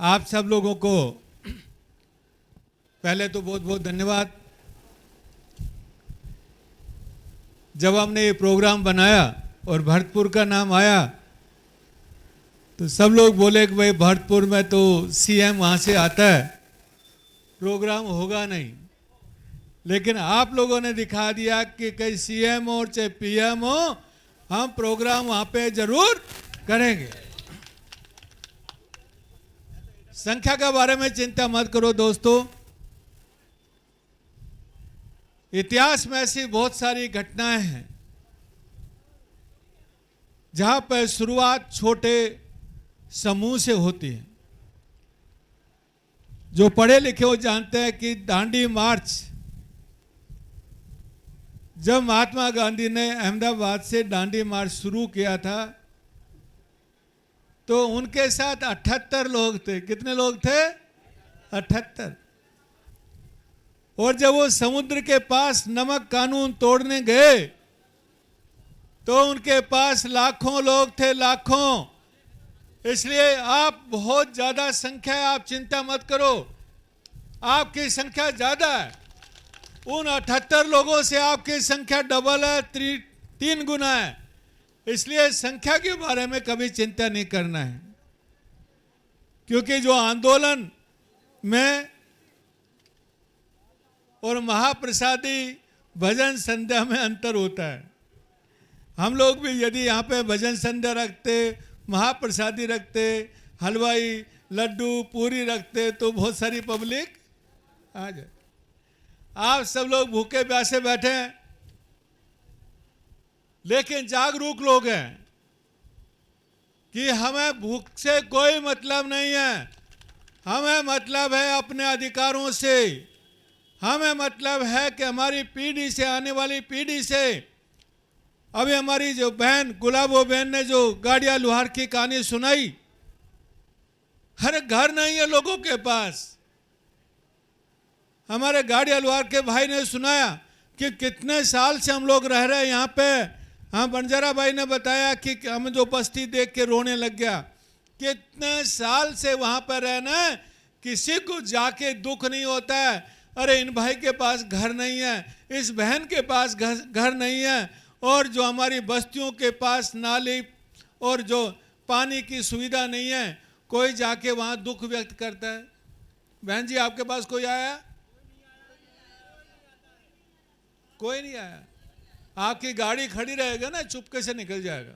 आप सब लोगों को पहले तो बहुत बहुत धन्यवाद। जब हमने ये प्रोग्राम बनाया और भरतपुर का नाम आया तो सब लोग बोले कि भाई भरतपुर में तो सीएम वहाँ से आता है, प्रोग्राम होगा नहीं। लेकिन आप लोगों ने दिखा दिया कि कहीं सीएम हो चाहे पीएम हो, हम प्रोग्राम वहाँ पे जरूर करेंगे। संख्या के बारे में चिंता मत करो दोस्तों, इतिहास में ऐसी बहुत सारी घटनाएं हैं जहां पर शुरुआत छोटे समूह से होती है। जो पढ़े लिखे वो जानते हैं कि दांडी मार्च, जब महात्मा गांधी ने अहमदाबाद से दांडी मार्च शुरू किया था तो उनके साथ 78 लोग थे। कितने लोग थे? 78। और जब वो समुद्र के पास नमक कानून तोड़ने गए तो उनके पास लाखों लोग थे, लाखों। इसलिए आप बहुत ज्यादा संख्या है, आप चिंता मत करो, आपकी संख्या ज्यादा है। उन 78 लोगों से आपकी संख्या डबल है, 3 गुना है। इसलिए संख्या के बारे में कभी चिंता नहीं करना है, क्योंकि जो आंदोलन में और महाप्रसादी भजन संध्या में अंतर होता है। हम लोग भी यदि यहाँ पे भजन संध्या रखते, महाप्रसादी रखते, हलवाई लड्डू पूरी रखते तो बहुत सारी पब्लिक आ जाए। आप सब लोग भूखे प्यासे बैठे हैं, लेकिन जागरूक लोग हैं कि हमें भूख से कोई मतलब नहीं है, हमें मतलब है अपने अधिकारों से। हमें मतलब है कि हमारी पीढ़ी से, आने वाली पीढ़ी से, अभी हमारी जो बहन गुलाबो बहन ने जो गाड़िया लोहार की कहानी सुनाई, हर घर नहीं है लोगों के पास। हमारे गाड़िया लोहार के भाई ने सुनाया कि कितने साल से हम लोग रह रहे हैं यहाँ पे। हाँ, बंजारा भाई ने बताया कि हम जो बस्ती देख के रोने लग गया। कितने साल से वहाँ पर रहना, किसी को जाके दुख नहीं होता है। अरे इन भाई के पास घर नहीं है, इस बहन के पास घर नहीं है, और जो हमारी बस्तियों के पास नाली और जो पानी की सुविधा नहीं है, कोई जाके वहाँ दुख व्यक्त करता है। बहन जी, आपके पास कोई आया? कोई नहीं आया। आपकी गाड़ी खड़ी रहेगा ना, चुपके से निकल जाएगा।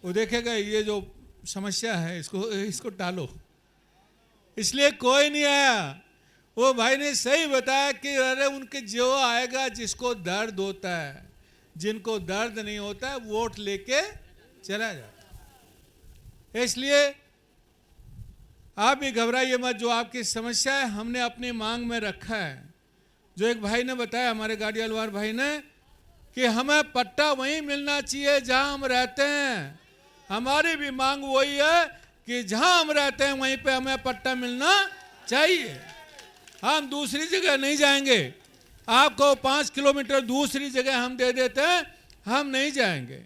वो देखेगा ये जो समस्या है इसको टालो, इसलिए कोई नहीं आया। वो भाई ने सही बताया कि अरे उनके जो आएगा जिसको दर्द होता है, जिनको दर्द नहीं होता है वोट लेके चला जाता। इसलिए आप भी घबराइए मत, जो आपकी समस्या है हमने अपनी मांग में रखा है। जो एक भाई ने बताया, हमारे गाड़िया लोहार भाई ने, कि हमें पट्टा वहीं मिलना चाहिए जहां हम रहते हैं। हमारी भी मांग वही है कि जहां हम रहते हैं वहीं पे हमें पट्टा मिलना चाहिए। हम दूसरी जगह नहीं जाएंगे। आपको 5 किलोमीटर दूसरी जगह हम दे देते हैं, हम नहीं जाएंगे।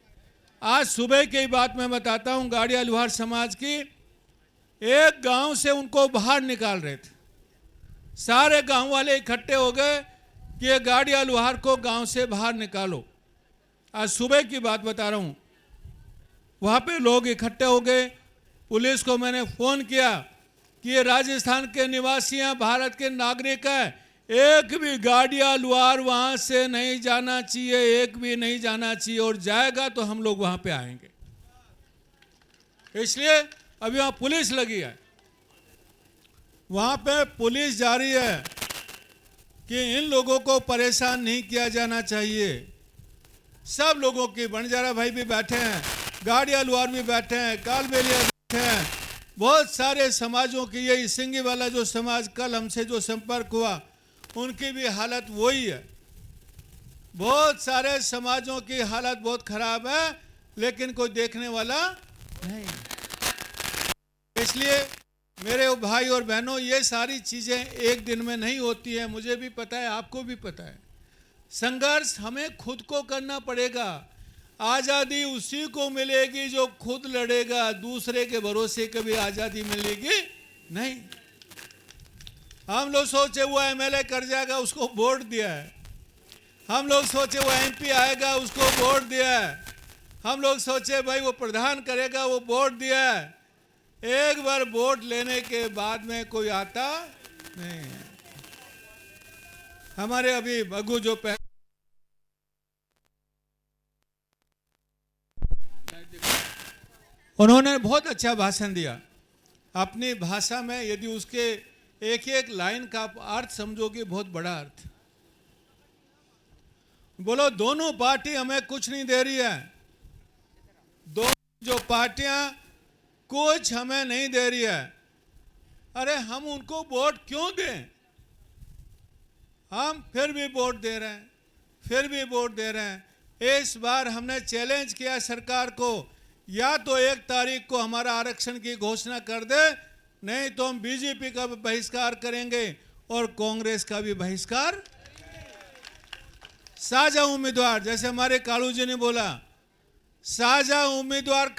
आज सुबह की बात मैं बताता हूं, गाड़िया लोहार समाज की, एक गांव से उनको बाहर निकाल रहे थे। सारे गांव वाले इकट्ठे हो गए कि ये गाड़िया लोहार को गांव से बाहर निकालो। आज सुबह की बात बता रहा हूं, वहां पे लोग इकट्ठे हो गए। पुलिस को मैंने फोन किया कि ये राजस्थान के निवासी हैं, भारत के नागरिक हैं, एक भी गाड़िया लोहार वहां से नहीं जाना चाहिए, एक भी नहीं जाना चाहिए, और जाएगा तो हम लोग वहां पे आएंगे। इसलिए अभी वहां पुलिस लगी है, वहां पे पुलिस जा रही है कि इन लोगों को परेशान नहीं किया जाना चाहिए। सब लोगों की, बंजारा भाई भी बैठे हैं, गाड़िया लोहार भी बैठे हैं, कालबेलिया बैठे हैं, बहुत सारे समाजों की, ये सिंगी वाला जो समाज कल हमसे जो संपर्क हुआ उनकी भी हालत वही है। बहुत सारे समाजों की हालत बहुत खराब है, लेकिन कोई देखने वाला नहीं। इसलिए मेरे भाई और बहनों, ये सारी चीजें एक दिन में नहीं होती है, मुझे भी पता है, आपको भी पता है। संघर्ष हमें खुद को करना पड़ेगा। आजादी उसी को मिलेगी जो खुद लड़ेगा, दूसरे के भरोसे कभी आजादी मिलेगी नहीं। हम लोग सोचे वो एमएलए कर जाएगा, उसको वोट दिया है। हम लोग सोचे वो एमपी आएगा, उसको वोट दिया है। हम लोग सोचे भाई वो प्रधान करेगा, वो वोट दिया है। एक बार वोट लेने के बाद में कोई आता नहीं है। हमारे अभी बगू जो उन्होंने बहुत अच्छा भाषण दिया अपनी भाषा में। यदि उसके एक एक लाइन का अर्थ समझोगे, बहुत बड़ा अर्थ। बोलो दोनों पार्टी हमें कुछ नहीं दे रही है, दोनों जो पार्टियां कुछ हमें नहीं दे रही है। अरे हम उनको वोट क्यों दें? हम फिर भी वोट दे रहे हैं, फिर भी वोट दे रहे हैं। इस बार हमने चैलेंज किया सरकार को, या तो 1 तारीख को हमारा आरक्षण की घोषणा कर दे, नहीं तो हम बीजेपी का भी बहिष्कार करेंगे और कांग्रेस का भी बहिष्कार। साझा उम्मीदवार, जैसे हमारे कालू जी ने बोला, साझा उम्मीदवार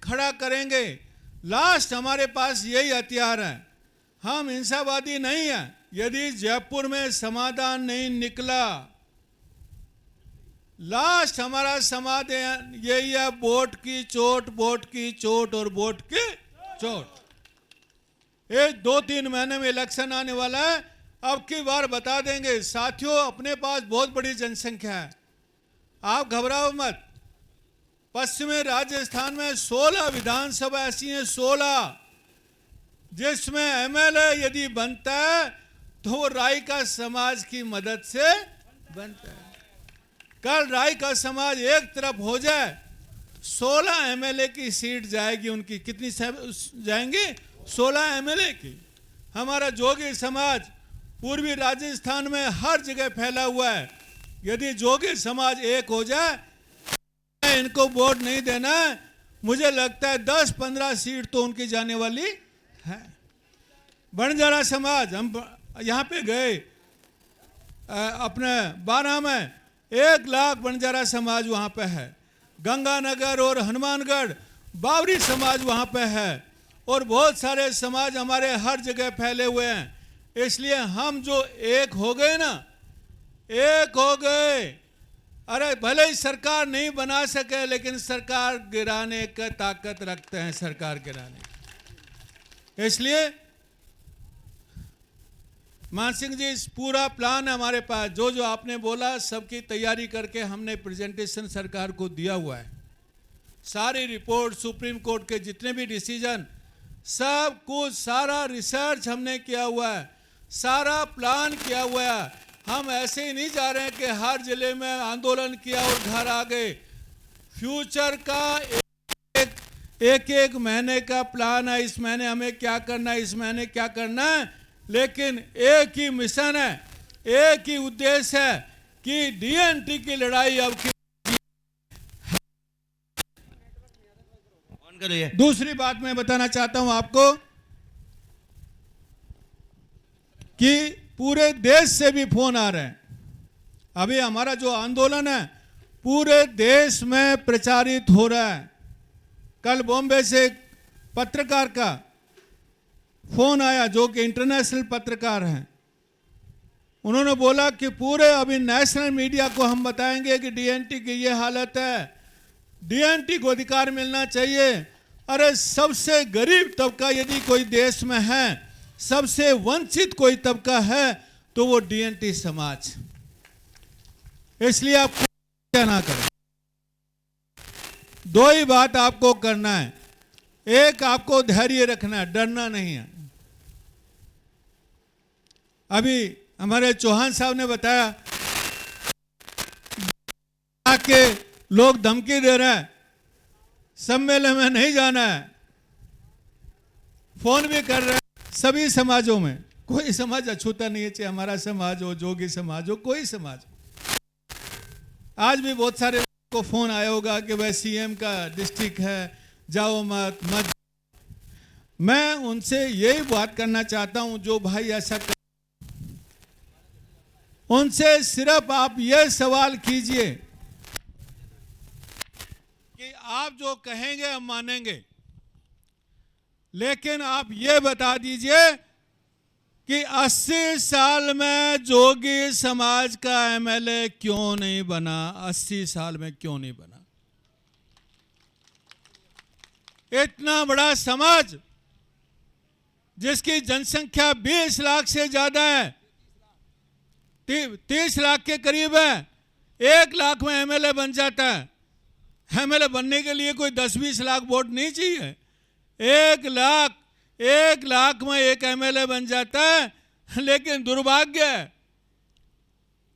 खड़ा करेंगे। लास्ट हमारे पास यही हथियार है। हम हिंसावादी नहीं हैं। यदि जयपुर में समाधान नहीं निकला, लास्ट हमारा समाधान यही है, वोट की चोट, वोट की चोट और वोट की चोट। ये 2-3 महीने में इलेक्शन आने वाला है। अब की बार बता देंगे साथियों, अपने पास बहुत बड़ी जनसंख्या है, आप घबराओ मत। पश्चिमी राजस्थान में 16 विधानसभा ऐसी हैं, 16, जिसमें एमएलए यदि बनता है तो वो रायका समाज की मदद से बनता है। कल रायका समाज एक तरफ हो जाए, 16 एमएलए की सीट जाएगी उनकी। कितनी जाएंगी? 16 एमएलए की। हमारा जोगी समाज पूर्वी राजस्थान में हर जगह फैला हुआ है। यदि जोगी समाज एक हो जाए, इनको वोट नहीं देना है, मुझे लगता है 10-15 सीट तो उनकी जाने वाली है। बंजारा समाज, हम यहाँ पे गए अपने 12 में, 1 लाख बंजारा समाज वहाँ पे है। गंगानगर और हनुमानगढ़ बावरी समाज वहाँ पे है, और बहुत सारे समाज हमारे हर जगह फैले हुए हैं। इसलिए हम जो एक हो गए ना, एक हो गए। अरे भले ही सरकार नहीं बना सके, लेकिन सरकार गिराने का ताकत रखते हैं, सरकार गिराने। इसलिए मान सिंह जी, पूरा प्लान है हमारे पास। जो जो आपने बोला सबकी तैयारी करके हमने प्रेजेंटेशन सरकार को दिया हुआ है। सारी रिपोर्ट, सुप्रीम कोर्ट के जितने भी डिसीजन, सब कुछ, सारा रिसर्च हमने किया हुआ है, सारा प्लान किया हुआ है। हम ऐसे ही नहीं जा रहे हैं कि हर जिले में आंदोलन किया और घर आ गए। फ्यूचर का एक महीने का प्लान है। इस महीने हमें क्या करना है, इस महीने क्या करना है, लेकिन एक ही मिशन है, एक ही उद्देश्य है कि डीएनटी की लड़ाई अब की। दूसरी बात मैं बताना चाहता हूं आपको कि पूरे देश से भी फोन आ रहे हैं। अभी हमारा जो आंदोलन है पूरे देश में प्रचारित हो रहा है। कल बॉम्बे से एक पत्रकार का फोन आया, जो कि इंटरनेशनल पत्रकार हैं। उन्होंने बोला कि पूरे अभी नेशनल मीडिया को हम बताएंगे कि डीएनटी की ये हालत है, डीएनटी को अधिकार मिलना चाहिए। अरे सबसे गरीब तबका यदि कोई देश में है, सबसे वंचित कोई तबका है, तो वो डीएनटी समाज। इसलिए आप क्या ना करें, 2 ही बात आपको करना है। एक, आपको धैर्य रखना है, डरना नहीं है। अभी हमारे चौहान साहब ने बताया कि लोग धमकी दे रहे हैं, सम्मेलन में नहीं जाना है, फोन भी कर रहे हैं। सभी समाजों में कोई समाज अछूता नहीं है, चाहे हमारा समाज हो, जोगी समाज हो, कोई समाज हो। आज भी बहुत सारे लोगों को फोन आया होगा कि वह सीएम का डिस्ट्रिक्ट है, जाओ मत। मैं उनसे यही बात करना चाहता हूं, जो भाई ऐसा उनसे सिर्फ आप यह सवाल कीजिए आप जो कहेंगे हम मानेंगे, लेकिन आप ये बता दीजिए कि 80 साल में जोगी समाज का एमएलए क्यों नहीं बना? 80 साल में क्यों नहीं बना? इतना बड़ा समाज जिसकी जनसंख्या 20 लाख से ज्यादा है, 30 लाख के करीब है, 1 लाख में एमएलए बन जाता है। एमएलए बनने के लिए कोई 10-20 लाख वोट नहीं चाहिए, 1 लाख में एक एमएलए बन जाता है। लेकिन दुर्भाग्य है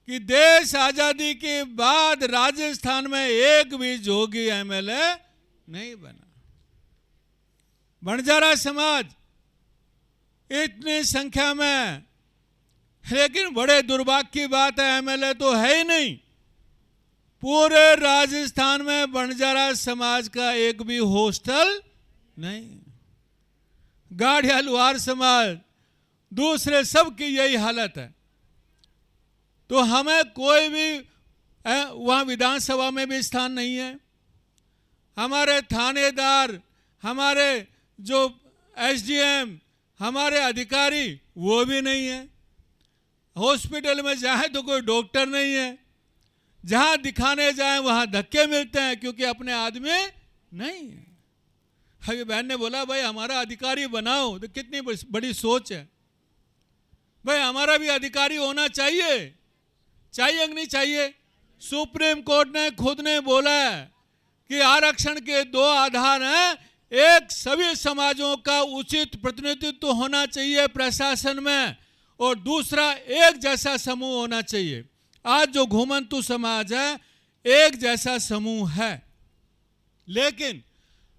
कि देश आजादी के बाद राजस्थान में एक भी जोगी एमएलए नहीं बना। बंजारा समाज इतनी संख्या में, लेकिन बड़े दुर्भाग्य की बात है एमएलए तो है ही नहीं। पूरे राजस्थान में बंजारा समाज का एक भी हॉस्टल नहीं। गाड़िया लुहार समाज, दूसरे सब की यही हालत है। तो हमें कोई भी वहां विधानसभा में भी स्थान नहीं है। हमारे थानेदार, हमारे जो एसडीएम, हमारे अधिकारी वो भी नहीं है। हॉस्पिटल में जाए तो कोई डॉक्टर नहीं है, जहां दिखाने जाए वहां धक्के मिलते हैं क्योंकि अपने आदमी नहीं है। अभी बहन ने बोला भाई हमारा अधिकारी बनाओ, तो कितनी बड़ी सोच है भाई। हमारा भी अधिकारी होना चाहिए, चाहिए कि नहीं चाहिए? सुप्रीम कोर्ट ने खुद ने बोला है कि आरक्षण के 2 आधार हैं। एक, सभी समाजों का उचित प्रतिनिधित्व होना चाहिए प्रशासन में, और दूसरा एक जैसा समूह होना चाहिए। आज जो घुमंतु समाज है एक जैसा समूह है, लेकिन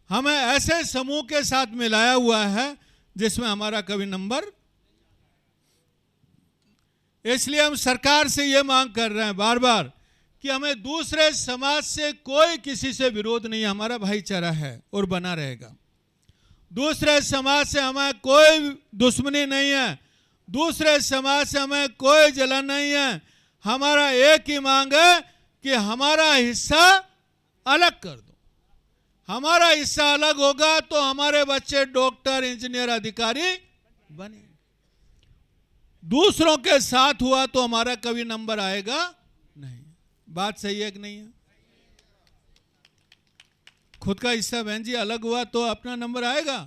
हमें ऐसे समूह के साथ मिलाया हुआ है जिसमें हमारा कभी नंबर। इसलिए हम सरकार से ये मांग कर रहे हैं बार बार कि हमें दूसरे समाज से कोई किसी से विरोध नहीं है, हमारा भाईचारा है और बना रहेगा। दूसरे समाज से हमें कोई दुश्मनी नहीं है, दूसरे समाज से हमें कोई जलन नहीं है। हमारा एक ही मांग है कि हमारा हिस्सा अलग कर दो। हमारा हिस्सा अलग होगा तो हमारे बच्चे डॉक्टर, इंजीनियर, अधिकारी बने। दूसरों के साथ हुआ तो हमारा कभी नंबर आएगा नहीं। बात सही है कि नहीं है? खुद का हिस्सा बहन जी अलग हुआ तो अपना नंबर आएगा।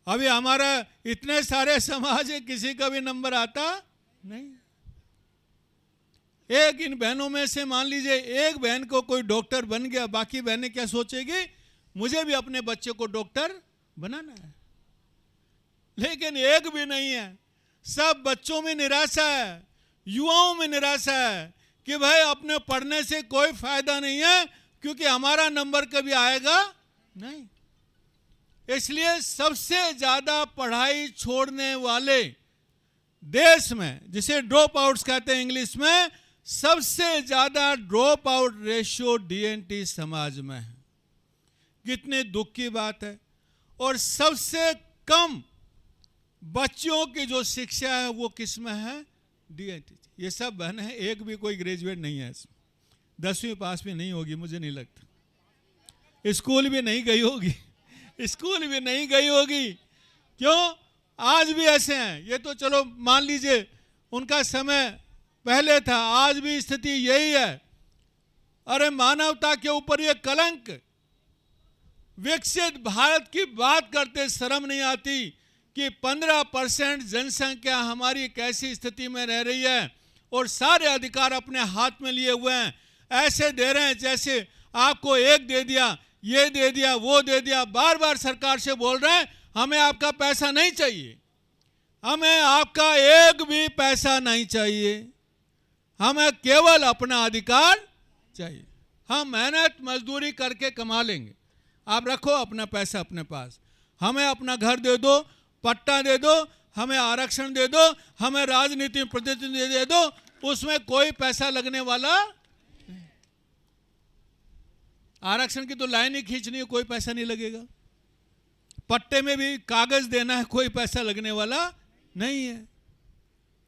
अभी हमारा इतने सारे समाज है, किसी का भी नंबर आता नहीं। एक इन बहनों में से मान लीजिए एक बहन को कोई डॉक्टर बन गया, बाकी बहनें क्या सोचेगी? मुझे भी अपने बच्चे को डॉक्टर बनाना है। लेकिन एक भी नहीं है। सब बच्चों में निराशा है, युवाओं में निराशा है कि भाई अपने पढ़ने से कोई फायदा नहीं है क्योंकि हमारा नंबर कभी आएगा नहीं। इसलिए सबसे ज्यादा पढ़ाई छोड़ने वाले देश में, जिसे ड्रॉप आउट्स कहते हैं इंग्लिश में, सबसे ज्यादा ड्रॉप आउट रेशियो डीएनटी समाज में है। कितने दुख की बात है। और सबसे कम बच्चों की जो शिक्षा है वो किस में है? डीएनटी। ये सब बहन है, एक भी कोई ग्रेजुएट नहीं है इसमें, 10वीं पास भी नहीं होगी मुझे नहीं लगता, स्कूल भी नहीं गई होगी, स्कूल भी नहीं गई होगी। क्यों? आज भी ऐसे हैं। ये तो चलो मान लीजिए उनका समय पहले था, आज भी स्थिति यही है। अरे मानवता के ऊपर ये कलंक। विकसित भारत की बात करते शर्म नहीं आती कि 15% जनसंख्या हमारी कैसी स्थिति में रह रही है और सारे अधिकार अपने हाथ में लिए हुए हैं। ऐसे दे रहे हैं जैसे आपको एक दे दिया, ये दे दिया, वो दे दिया। बार बार सरकार से बोल रहे हैं हमें आपका पैसा नहीं चाहिए, हमें आपका एक भी पैसा नहीं चाहिए, हमें केवल अपना अधिकार चाहिए। हम मेहनत मजदूरी करके कमा लेंगे, आप रखो अपना पैसा अपने पास। हमें अपना घर दे दो, पट्टा दे दो, हमें आरक्षण दे दो, हमें राजनीति में प्रतिनिधि दे दो, उसमें कोई पैसा लगने वाला नहीं। आरक्षण की तो लाइन ही खींचनी है, कोई पैसा नहीं लगेगा। पट्टे में भी कागज देना है, कोई पैसा लगने वाला नहीं है।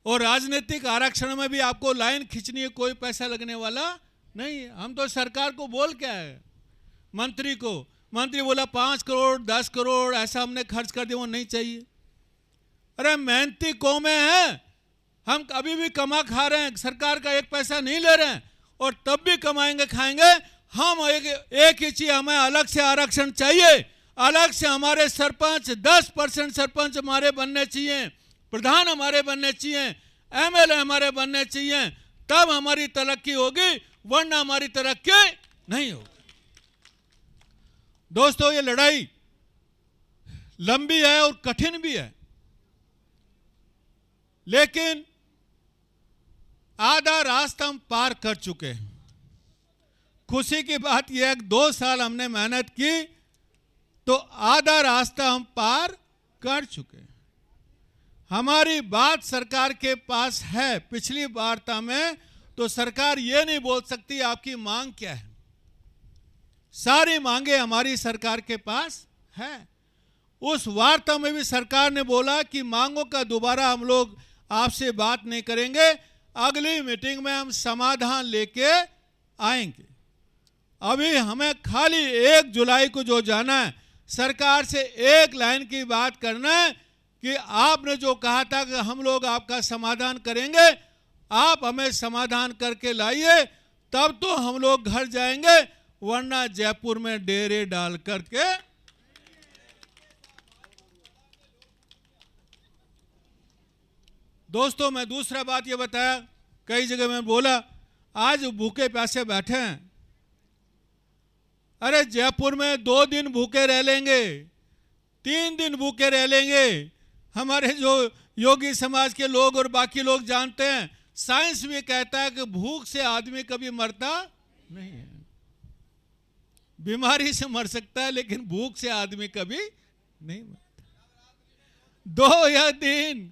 और राजनीतिक आरक्षण में भी आपको लाइन खींचनी है, कोई पैसा लगने वाला नहीं है। हम तो सरकार को बोल क्या है, मंत्री को। मंत्री बोला 5 करोड़ 10 करोड़ ऐसा हमने खर्च कर दिया, वो नहीं चाहिए। अरे मेहनती कौमें हैं, हम अभी भी कमा खा रहे हैं, सरकार का 1 पैसा नहीं ले रहे हैं, और तब भी कमाएंगे खाएंगे। हम एक ही चीज, हमें अलग से आरक्षण चाहिए, अलग से हमारे सरपंच 10% सरपंच हमारे बनने चाहिए, प्रधान हमारे बनने चाहिए, एमएलए हमारे बनने चाहिए, तब हमारी तरक्की होगी, वरना हमारी तरक्की नहीं होगी। दोस्तों, ये लड़ाई लंबी है और कठिन भी है, लेकिन आधा रास्ता हम पार कर चुके हैं। खुशी की बात यह है कि 2 साल हमने मेहनत की तो आधा रास्ता हम पार कर चुके हैं। हमारी बात सरकार के पास है। पिछली वार्ता में तो सरकार ये नहीं बोल सकती आपकी मांग क्या है, सारी मांगे हमारी सरकार के पास है। उस वार्ता में भी सरकार ने बोला कि मांगों का दोबारा हम लोग आपसे बात नहीं करेंगे, अगली मीटिंग में हम समाधान लेके आएंगे। अभी हमें खाली 1 जुलाई को जो जाना है, सरकार से एक लाइन की बात करना है कि आपने जो कहा था कि हम लोग आपका समाधान करेंगे, आप हमें समाधान करके लाइए, तब तो हम लोग घर जाएंगे, वरना जयपुर में डेरे डाल करके। दोस्तों, मैं दूसरा बात ये बताया, कई जगह मैं बोला आज भूखे प्यासे बैठे हैं। अरे जयपुर में 2 दिन भूखे रह लेंगे, 3 दिन भूखे रह लेंगे। हमारे जो योगी समाज के लोग और बाकी लोग जानते हैं, साइंस भी कहता है कि भूख से आदमी कभी मरता नहीं है। बीमारी से मर सकता है, लेकिन भूख से आदमी कभी नहीं मरता। 2 या 3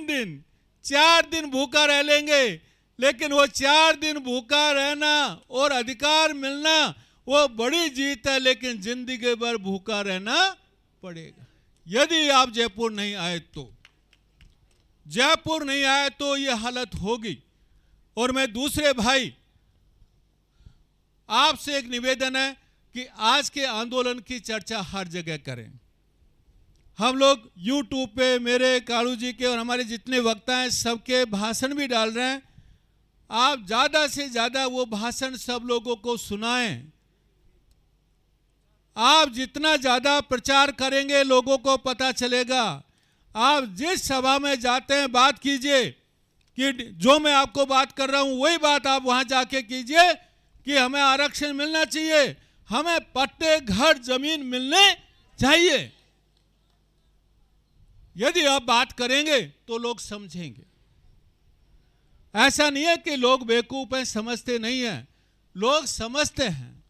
दिन 4 दिन भूखा रह लेंगे, लेकिन वो 4 दिन भूखा रहना और अधिकार मिलना वो बड़ी जीत है, लेकिन जिंदगी भर भूखा रहना पड़ेगा। यदि आप जयपुर नहीं आए तो ये हालत होगी। और मैं दूसरे भाई आपसे एक निवेदन है कि आज के आंदोलन की चर्चा हर जगह करें। हम लोग YouTube पे मेरे, कालू जी के और हमारे जितने वक्ता हैं सबके भाषण भी डाल रहे हैं। आप ज़्यादा से ज़्यादा वो भाषण सब लोगों को सुनाएं। आप जितना ज़्यादा प्रचार करेंगे लोगों को पता चलेगा। आप जिस सभा में जाते हैं बात कीजिए कि जो मैं आपको बात कर रहा हूं वही बात आप वहां जाके कीजिए कि हमें आरक्षण मिलना चाहिए, हमें पट्टे, घर, जमीन मिलने चाहिए। यदि आप बात करेंगे तो लोग समझेंगे। ऐसा नहीं है कि लोग बेवकूफ हैं, समझते नहीं हैं, लोग समझते हैं,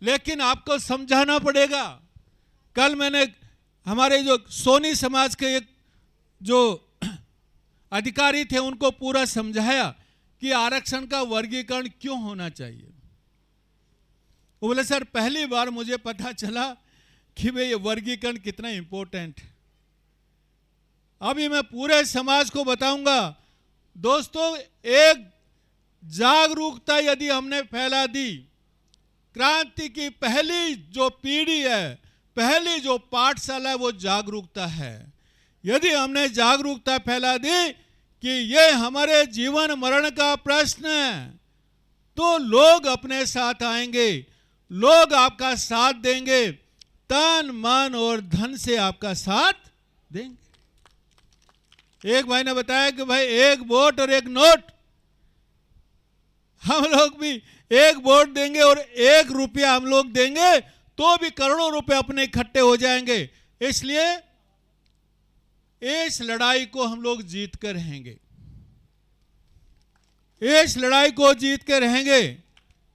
लेकिन आपको समझाना पड़ेगा। कल मैंने हमारे जो सोनी समाज के एक जो अधिकारी थे उनको पूरा समझाया कि आरक्षण का वर्गीकरण क्यों होना चाहिए। वो बोले सर पहली बार मुझे पता चला कि भाई ये वर्गीकरण कितना इंपॉर्टेंट है। अभी मैं पूरे समाज को बताऊंगा। दोस्तों, एक जागरूकता यदि हमने फैला दी, क्रांति की पहली जो पीढ़ी है, पहली जो पाठशाला है वो जागरूकता है। यदि हमने जागरूकता फैला दी कि ये हमारे जीवन मरण का प्रश्न है, तो लोग अपने साथ आएंगे, लोग आपका साथ देंगे, तन मन और धन से आपका साथ देंगे। एक भाई ने बताया कि भाई 1 वोट और 1 नोट, हम लोग भी 1 वोट देंगे और 1 रुपया हम लोग देंगे तो भी करोड़ों रुपए अपने इकट्ठे हो जाएंगे। इसलिए इस लड़ाई को हम लोग जीत कर रहेंगे, इस लड़ाई को जीत के रहेंगे।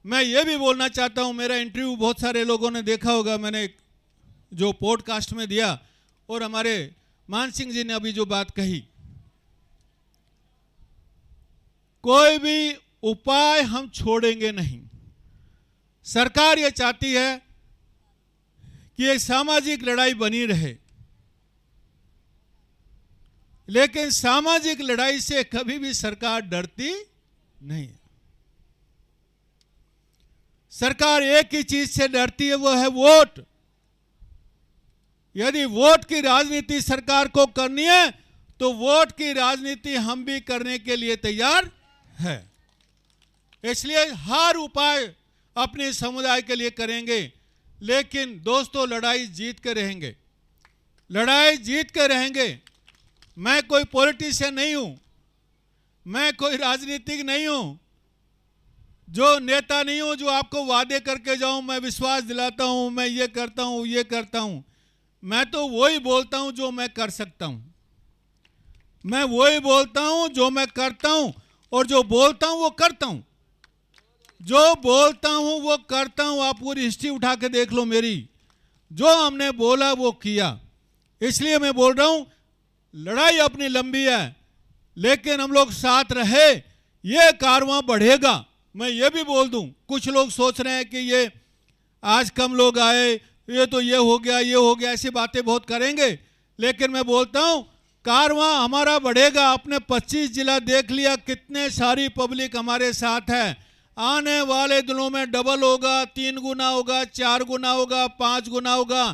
मैं ये भी बोलना चाहता हूं, मेरा इंटरव्यू बहुत सारे लोगों ने देखा होगा, मैंने जो पॉडकास्ट में दिया, और हमारे मान सिंह जी ने अभी जो बात कही, कोई भी उपाय हम छोड़ेंगे नहीं। सरकार ये चाहती है कि एक सामाजिक लड़ाई बनी रहे, लेकिन सामाजिक लड़ाई से कभी भी सरकार डरती नहीं। सरकार एक ही चीज से डरती है, वो है वोट। यदि वोट की राजनीति सरकार को करनी है तो वोट की राजनीति हम भी करने के लिए तैयार है। इसलिए हर उपाय अपने समुदाय के लिए करेंगे, लेकिन दोस्तों लड़ाई जीत के रहेंगे, लड़ाई जीत के रहेंगे। मैं कोई पॉलिटिशियन नहीं हूं, मैं कोई राजनीतिक नहीं हूं, जो नेता नहीं हूं जो आपको वादे करके जाऊं, मैं विश्वास दिलाता हूं, मैं ये करता हूं, ये करता हूं। मैं तो वही बोलता हूं जो मैं कर सकता हूं, मैं वही बोलता हूं जो मैं करता हूं, और जो बोलता हूं वो करता हूं, जो बोलता हूं वो करता हूं। आप पूरी हिस्ट्री उठा के देख लो मेरी, जो हमने बोला वो किया। इसलिए मैं बोल रहा हूं लड़ाई अपनी लंबी है, लेकिन हम लोग साथ रहे, ये कारवां बढ़ेगा। मैं ये भी बोल दूं, कुछ लोग सोच रहे हैं कि ये आज कम लोग आए, ये तो ये हो गया, ये हो गया, ऐसी बातें बहुत करेंगे, लेकिन मैं बोलता हूं कारवां हमारा बढ़ेगा। आपने 25 जिला देख लिया, कितने सारी पब्लिक हमारे साथ है। आने वाले दिनों में डबल होगा, 3 गुना होगा, 4 गुना होगा, 5 गुना होगा।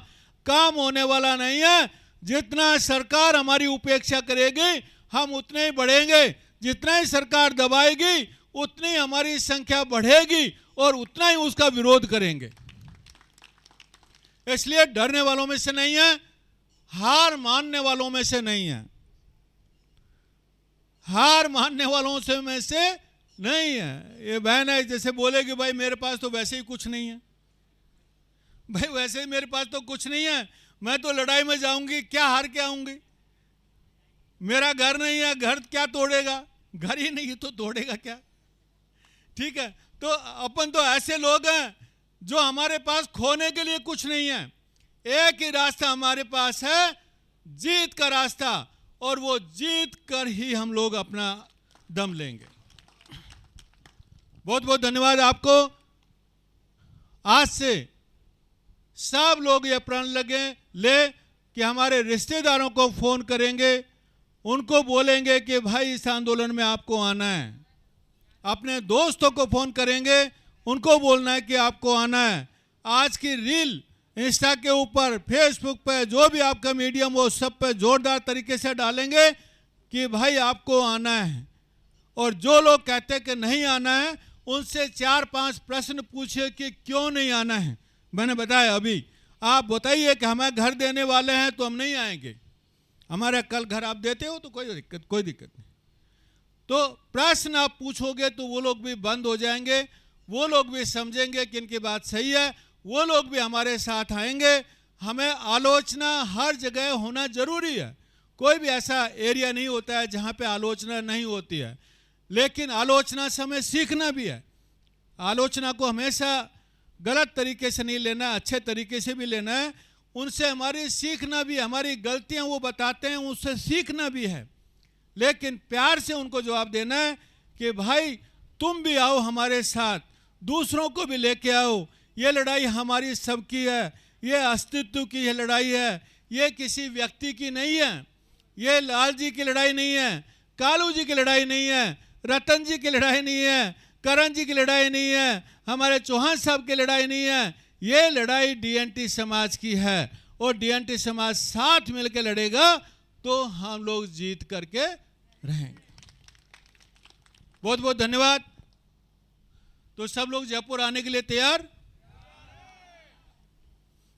काम होने वाला नहीं है। जितना सरकार हमारी उपेक्षा करेगी हम उतने ही बढ़ेंगे, जितना ही सरकार दबाएगी उतनी हमारी संख्या बढ़ेगी और उतना ही उसका विरोध करेंगे। इसलिए डरने वालों में से नहीं है, हार मानने वालों में से नहीं है, हार मानने वालों से में से नहीं है। ये बहन है जैसे बोलेगी भाई मेरे पास तो वैसे ही कुछ नहीं है, भाई वैसे ही मेरे पास तो कुछ नहीं है, मैं तो लड़ाई में जाऊंगी, क्या हार के आऊंगी, मेरा घर नहीं है, घर क्या तोड़ेगा, घर ही नहीं है तो तोड़ेगा क्या। ठीक है, तो अपन तो ऐसे लोग हैं जो हमारे पास खोने के लिए कुछ नहीं है, एक ही रास्ता हमारे पास है, जीत का रास्ता, और वो जीत कर ही हम लोग अपना दम लेंगे। बहुत बहुत धन्यवाद आपको। आज से सब लोग ये प्रण ले कि हमारे रिश्तेदारों को फोन करेंगे, उनको बोलेंगे कि भाई इस आंदोलन में आपको आना है, अपने दोस्तों को फोन करेंगे, उनको बोलना है कि आपको आना है। आज की रील इंस्टा के ऊपर, फेसबुक पे, जो भी आपका मीडियम हो, सब पे जोरदार तरीके से डालेंगे कि भाई आपको आना है। और जो लोग कहते हैं कि नहीं आना है, उनसे 4-5 प्रश्न पूछे कि क्यों नहीं आना है। मैंने बताया अभी, आप बताइए कि हमें घर देने वाले हैं तो हम नहीं आएंगे, हमारा कल घर आप देते हो तो कोई दिक्कत नहीं। तो प्रश्न आप पूछोगे तो वो लोग भी बंद हो जाएंगे, वो लोग भी समझेंगे कि इनकी बात सही है, वो लोग भी हमारे साथ आएंगे। हमें आलोचना हर जगह होना जरूरी है, कोई भी ऐसा एरिया नहीं होता है जहाँ पे आलोचना नहीं होती है, लेकिन आलोचना से हमें सीखना भी है। आलोचना को हमेशा गलत तरीके से नहीं लेना, अच्छे तरीके से भी लेना है। उनसे हमारी सीखना भी, हमारी गलतियां वो बताते हैं, उससे सीखना भी है, लेकिन प्यार से उनको जवाब देना है कि भाई तुम भी आओ हमारे साथ, दूसरों को भी लेके आओ। ये लड़ाई हमारी सबकी है, ये अस्तित्व की लड़ाई है, ये किसी व्यक्ति की नहीं है, ये लाल जी की लड़ाई नहीं है, कालू जी की लड़ाई नहीं है, रतन जी की लड़ाई नहीं है, करण जी की लड़ाई नहीं है, हमारे चौहान साहब की लड़ाई नहीं है। ये लड़ाई डीएनटी समाज की है, और डीएनटी समाज साथ मिलकर लड़ेगा तो हम लोग जीत करके रहेंगे। बहुत बहुत धन्यवाद। तो सब लोग जयपुर आने के लिए तैयार?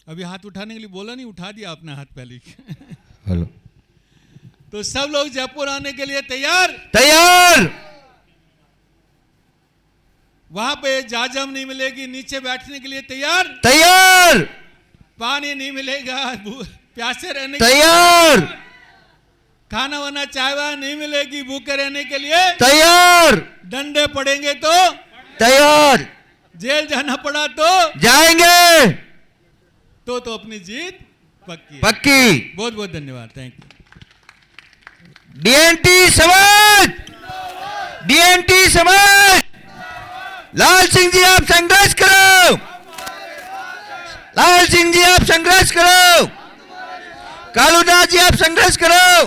अभी हाथ उठाने के लिए बोला नहीं, उठा दिया आपने हाथ पहले। हेलो। तो सब लोग जयपुर आने के लिए तैयार? तैयार। वहां पे जाजम नहीं मिलेगी, नीचे बैठने के लिए तैयार? तैयार। पानी नहीं मिलेगा, प्यासे रहने तैयार। खाना वाना चाय वाय नहीं मिलेगी, भूखे रहने के लिए तैयार। डंडे पड़ेंगे तो तैयार। जेल जाना पड़ा तो जाएंगे। तो अपनी जीत पक्की। पक्की। बहुत बहुत धन्यवाद, थैंक यू। डीएनटी समाज, डीएनटी समाज। लाल सिंह जी आप संघर्ष करो, लाल सिंह जी आप संघर्ष करो, कालूदास जी आप संघर्ष करो।